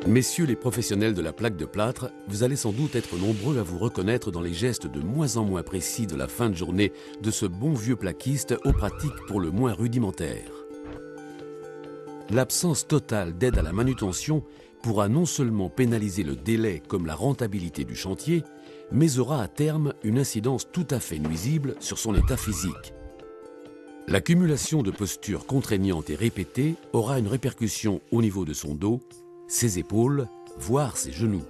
Messieurs les professionnels de la plaque de plâtre, vous allez sans doute être nombreux à vous reconnaître dans les gestes de moins en moins précis de la fin de journée de ce bon vieux plaquiste aux pratiques pour le moins rudimentaires. L'absence totale d'aide à la manutention pourra non seulement pénaliser le délai comme la rentabilité du chantier, mais aura à terme une incidence tout à fait nuisible sur son état physique. L'accumulation de postures contraignantes et répétées aura une répercussion au niveau de son dos, ses épaules, voire ses genoux.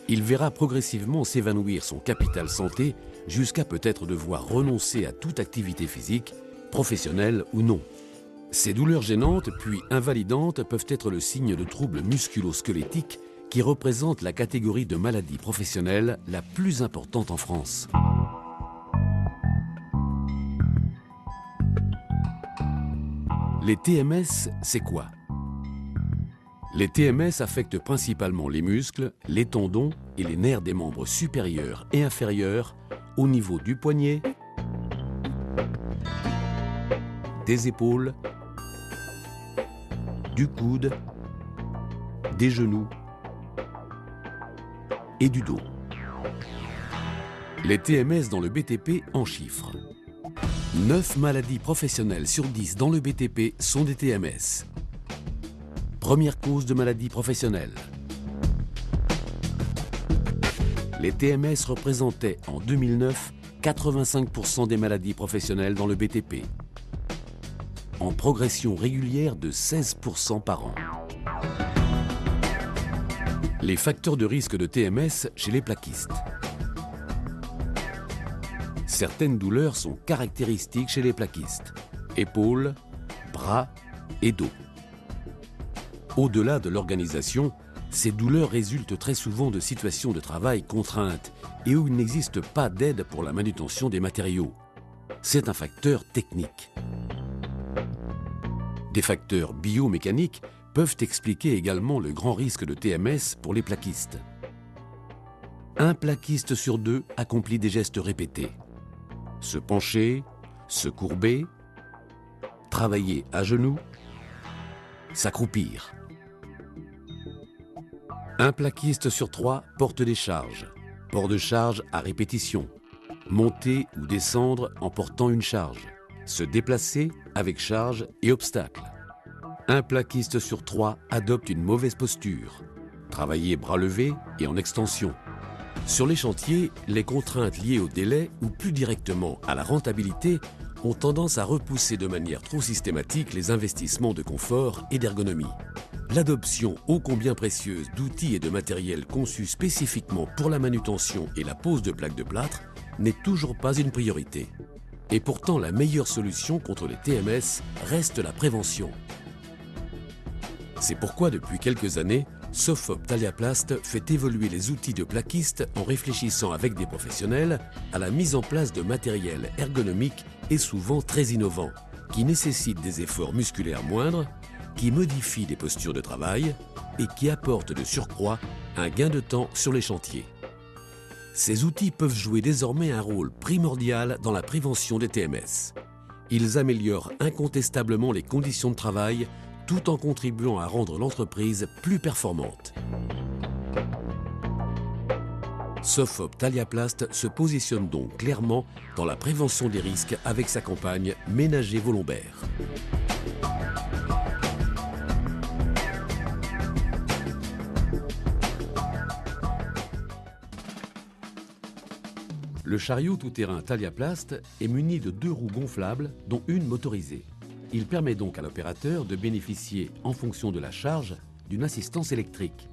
Il verra progressivement s'évanouir son capital santé jusqu'à peut-être devoir renoncer à toute activité physique, professionnelle ou non. Ces douleurs gênantes puis invalidantes peuvent être le signe de troubles musculo-squelettiques qui représentent la catégorie de maladies professionnelles la plus importante en France. Les TMS, c'est quoi? Les TMS affectent principalement les muscles, les tendons et les nerfs des membres supérieurs et inférieurs au niveau du poignet, des épaules, du coude, des genoux et du dos. Les TMS dans le BTP en chiffres. 9 maladies professionnelles sur 10 dans le BTP sont des TMS. Première cause de maladie professionnelle. Les TMS représentaient en 2009 85% des maladies professionnelles dans le BTP, en progression régulière de 16% par an. Les facteurs de risque de TMS chez les plaquistes. Certaines douleurs sont caractéristiques chez les plaquistes, épaules, bras et dos. Au-delà de l'organisation, ces douleurs résultent très souvent de situations de travail contraintes et où il n'existe pas d'aide pour la manutention des matériaux. C'est un facteur technique. Des facteurs biomécaniques peuvent expliquer également le grand risque de TMS pour les plaquistes. Un plaquiste sur 2 accomplit des gestes répétés. Se pencher, se courber, travailler à genoux, s'accroupir. Un plaquiste sur 3 porte des charges, port de charge à répétition, monter ou descendre en portant une charge, se déplacer avec charge et obstacle. Un plaquiste sur 3 adopte une mauvaise posture, travailler bras levés et en extension. Sur les chantiers, les contraintes liées au délai ou plus directement à la rentabilité ont tendance à repousser de manière trop systématique les investissements de confort et d'ergonomie. L'adoption ô combien précieuse d'outils et de matériel conçus spécifiquement pour la manutention et la pose de plaques de plâtre n'est toujours pas une priorité. Et pourtant, la meilleure solution contre les TMS reste la prévention. C'est pourquoi depuis quelques années, Sofop Taliaplast fait évoluer les outils de plaquistes en réfléchissant avec des professionnels à la mise en place de matériel ergonomique et souvent très innovant, qui nécessite des efforts musculaires moindres, qui modifie les postures de travail et qui apporte de surcroît un gain de temps sur les chantiers. Ces outils peuvent jouer désormais un rôle primordial dans la prévention des TMS. Ils améliorent incontestablement les conditions de travail tout en contribuant à rendre l'entreprise plus performante. Sofop Taliaplast se positionne donc clairement dans la prévention des risques avec sa campagne Ménager vos lombaires. Le chariot tout-terrain Taliaplast est muni de 2 roues gonflables, dont une motorisée. Il permet donc à l'opérateur de bénéficier, en fonction de la charge, d'une assistance électrique.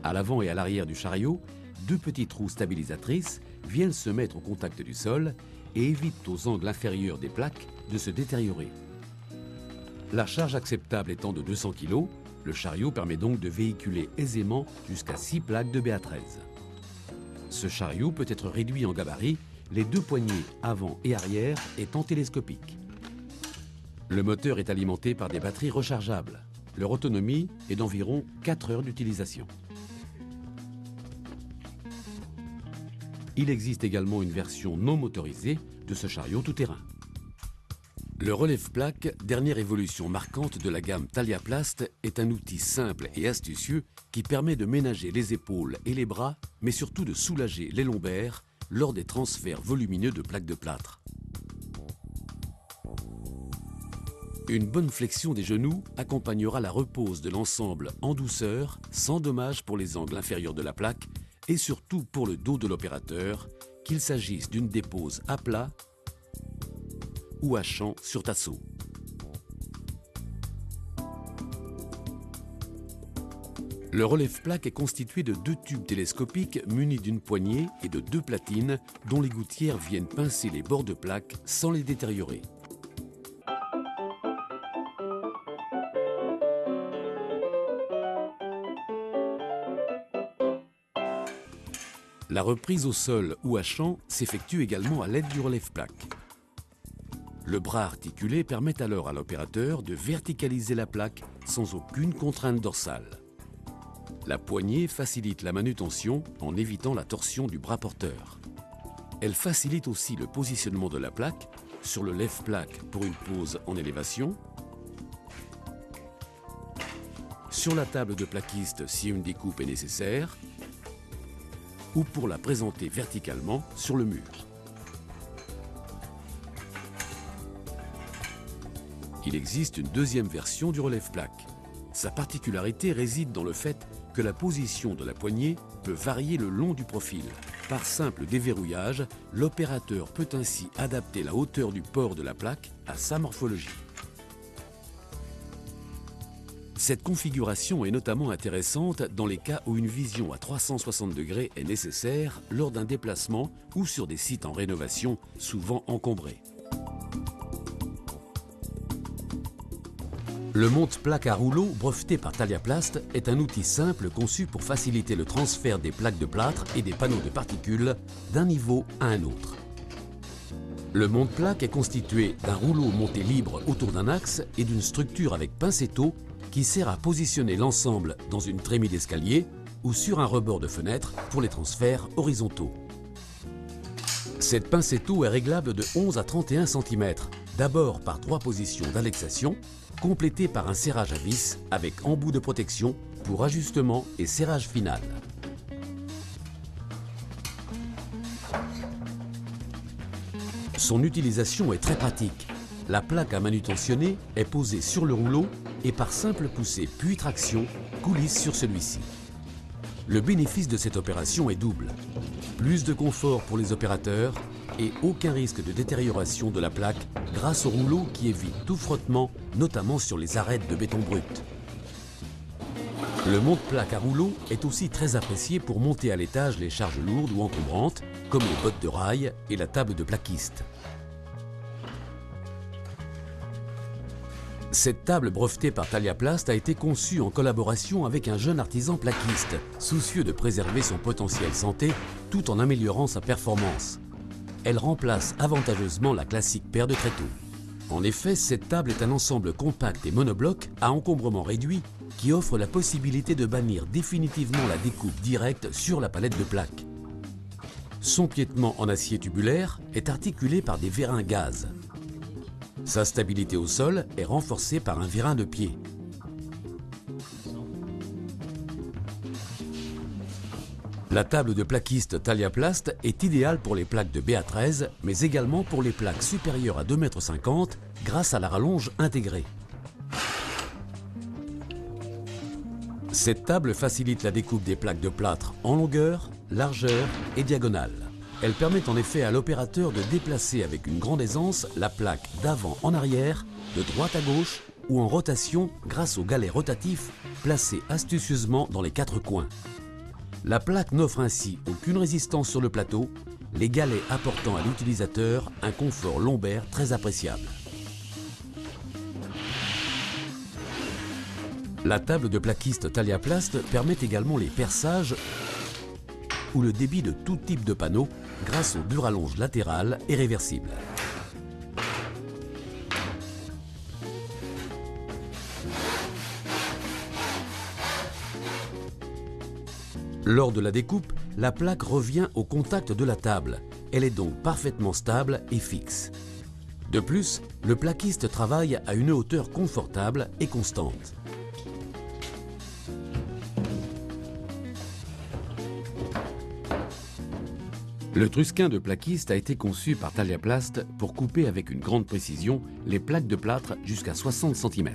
À l'avant et à l'arrière du chariot, 2 petites roues stabilisatrices viennent se mettre au contact du sol et évitent aux angles inférieurs des plaques de se détériorer. La charge acceptable étant de 200 kg, le chariot permet donc de véhiculer aisément jusqu'à 6 plaques de BA13. Ce chariot peut être réduit en gabarit, les 2 poignées avant et arrière étant télescopiques. Le moteur est alimenté par des batteries rechargeables. Leur autonomie est d'environ 4 heures d'utilisation. Il existe également une version non motorisée de ce chariot tout-terrain. Le relève-plaque, dernière évolution marquante de la gamme Taliaplast, est un outil simple et astucieux qui permet de ménager les épaules et les bras, mais surtout de soulager les lombaires lors des transferts volumineux de plaques de plâtre. Une bonne flexion des genoux accompagnera la repose de l'ensemble en douceur, sans dommage pour les angles inférieurs de la plaque et surtout pour le dos de l'opérateur, qu'il s'agisse d'une dépose à plat ou à champ sur tasseau. Le relève-plaque est constitué de 2 tubes télescopiques munis d'une poignée et de 2 platines dont les gouttières viennent pincer les bords de plaque sans les détériorer. La reprise au sol ou à champ s'effectue également à l'aide du relève-plaque. Le bras articulé permet alors à l'opérateur de verticaliser la plaque sans aucune contrainte dorsale. La poignée facilite la manutention en évitant la torsion du bras porteur. Elle facilite aussi le positionnement de la plaque sur le lève-plaque pour une pose en élévation, sur la table de plaquiste si une découpe est nécessaire, ou pour la présenter verticalement sur le mur. Il existe une deuxième version du relève-plaque. Sa particularité réside dans le fait que la position de la poignée peut varier le long du profil. Par simple déverrouillage, l'opérateur peut ainsi adapter la hauteur du port de la plaque à sa morphologie. Cette configuration est notamment intéressante dans les cas où une vision à 360 degrés est nécessaire lors d'un déplacement ou sur des sites en rénovation souvent encombrés. Le monte-plaque à rouleau breveté par Taliaplast est un outil simple conçu pour faciliter le transfert des plaques de plâtre et des panneaux de particules d'un niveau à un autre. Le monte-plaque est constitué d'un rouleau monté libre autour d'un axe et d'une structure avec pincetto qui sert à positionner l'ensemble dans une trémie d'escalier ou sur un rebord de fenêtre pour les transferts horizontaux. Cette pincetto est réglable de 11 à 31 cm, d'abord par 3 positions d'indexation, complétées par un serrage à vis avec embout de protection pour ajustement et serrage final. Son utilisation est très pratique. La plaque à manutentionner est posée sur le rouleau et par simple poussée puis traction, coulisse sur celui-ci. Le bénéfice de cette opération est double. Plus de confort pour les opérateurs et aucun risque de détérioration de la plaque grâce au rouleau qui évite tout frottement, notamment sur les arêtes de béton brut. Le monte-plaque à rouleau est aussi très apprécié pour monter à l'étage les charges lourdes ou encombrantes, comme les bottes de rail et la table de plaquiste. Cette table brevetée par Taliaplast a été conçue en collaboration avec un jeune artisan plaquiste, soucieux de préserver son potentiel santé tout en améliorant sa performance. Elle remplace avantageusement la classique paire de tréteaux. En effet, cette table est un ensemble compact et monobloc à encombrement réduit qui offre la possibilité de bannir définitivement la découpe directe sur la palette de plaques. Son piétement en acier tubulaire est articulé par des vérins gaz. Sa stabilité au sol est renforcée par un vérin de pied. La table de plaquiste Taliaplast est idéale pour les plaques de BA13, mais également pour les plaques supérieures à 2,50 m grâce à la rallonge intégrée. Cette table facilite la découpe des plaques de plâtre en longueur, largeur et diagonale. Elle permet en effet à l'opérateur de déplacer avec une grande aisance la plaque d'avant en arrière, de droite à gauche ou en rotation grâce aux galets rotatifs placés astucieusement dans les 4 coins. La plaque n'offre ainsi aucune résistance sur le plateau, les galets apportant à l'utilisateur un confort lombaire très appréciable. La table de plaquiste Taliaplast permet également les perçages ou le débit de tout type de panneaux grâce aux 2 rallonges latérales et réversibles. Lors de la découpe, la plaque revient au contact de la table. Elle est donc parfaitement stable et fixe. De plus, le plaquiste travaille à une hauteur confortable et constante. Le Trusquin de plaquiste a été conçu par Taliaplast pour couper avec une grande précision les plaques de plâtre jusqu'à 60 cm.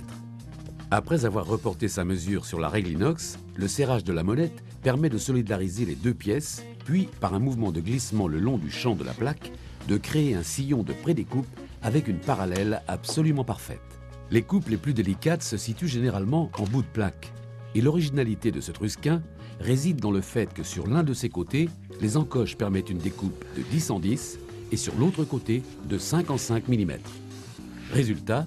Après avoir reporté sa mesure sur la règle inox, le serrage de la molette permet de solidariser les deux pièces, puis, par un mouvement de glissement le long du champ de la plaque, de créer un sillon de prédécoupe avec une parallèle absolument parfaite. Les coupes les plus délicates se situent généralement en bout de plaque, et l'originalité de ce Trusquin réside dans le fait que sur l'un de ses côtés, les encoches permettent une découpe de 10 en 10 et sur l'autre côté de 5 en 5 mm. Résultat,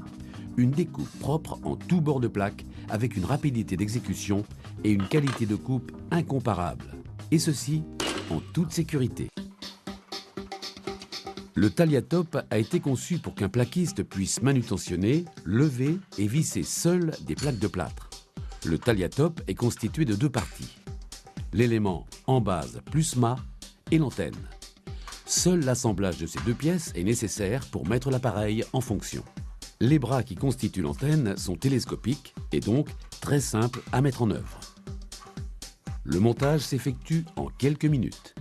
une découpe propre en tout bord de plaque avec une rapidité d'exécution et une qualité de coupe incomparable. Et ceci en toute sécurité. Le Taliatop a été conçu pour qu'un plaquiste puisse manutentionner, lever et visser seul des plaques de plâtre. Le Taliatop est constitué de deux parties. L'élément en base plus mât et l'antenne. Seul l'assemblage de ces deux pièces est nécessaire pour mettre l'appareil en fonction. Les bras qui constituent l'antenne sont télescopiques et donc très simples à mettre en œuvre. Le montage s'effectue en quelques minutes.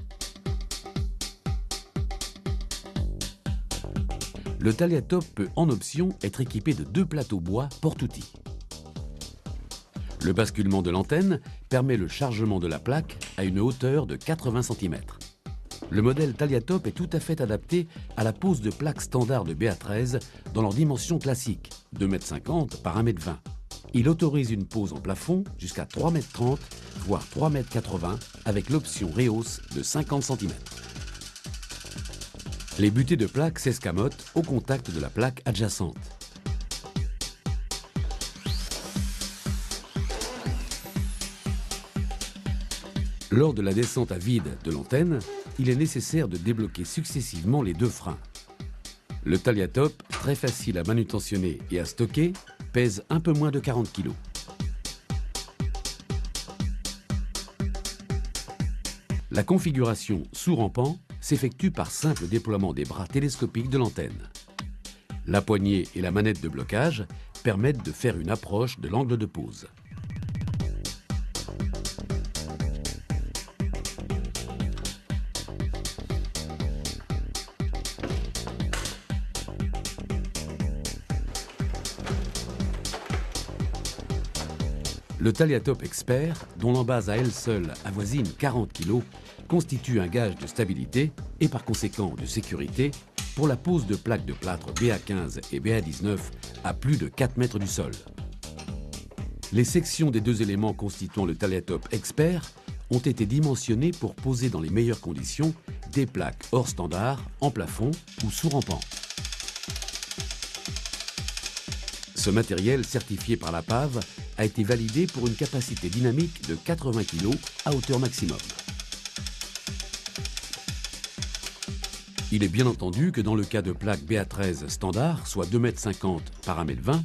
Le Taliatop peut en option être équipé de deux plateaux bois porte-outils. Le basculement de l'antenne permet le chargement de la plaque à une hauteur de 80 cm. Le modèle Taliatop est tout à fait adapté à la pose de plaques standard de BA13 dans leur dimension classique, 2,50 m par 1,20 m. Il autorise une pose en plafond jusqu'à 3,30 m, voire 3,80 m avec l'option rehausse de 50 cm. Les butées de plaques s'escamotent au contact de la plaque adjacente. Lors de la descente à vide de l'antenne, il est nécessaire de débloquer successivement les deux freins. Le Taliatop, très facile à manutentionner et à stocker, pèse un peu moins de 40 kg. La configuration sous-rampant s'effectue par simple déploiement des bras télescopiques de l'antenne. La poignée et la manette de blocage permettent de faire une approche de l'angle de pose. Le Taliatop Expert, dont l'embase à elle seule avoisine 40 kg, constitue un gage de stabilité et par conséquent de sécurité pour la pose de plaques de plâtre BA15 et BA19 à plus de 4 mètres du sol. Les sections des deux éléments constituant le Taliatop Expert ont été dimensionnées pour poser dans les meilleures conditions des plaques hors standard, en plafond ou sous rampant. Ce matériel certifié par la PAV a été validé pour une capacité dynamique de 80 kg à hauteur maximum. Il est bien entendu que dans le cas de plaques BA13 standard, soit 2,50 m par 1,20 m,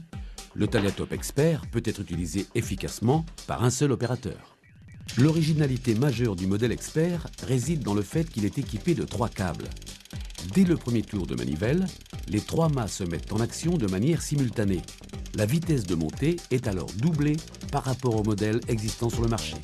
le Taliatop Expert peut être utilisé efficacement par un seul opérateur. L'originalité majeure du modèle Expert réside dans le fait qu'il est équipé de 3 câbles. Dès le premier tour de manivelle, les 3 mâts se mettent en action de manière simultanée. La vitesse de montée est alors doublée par rapport au modèle existant sur le marché.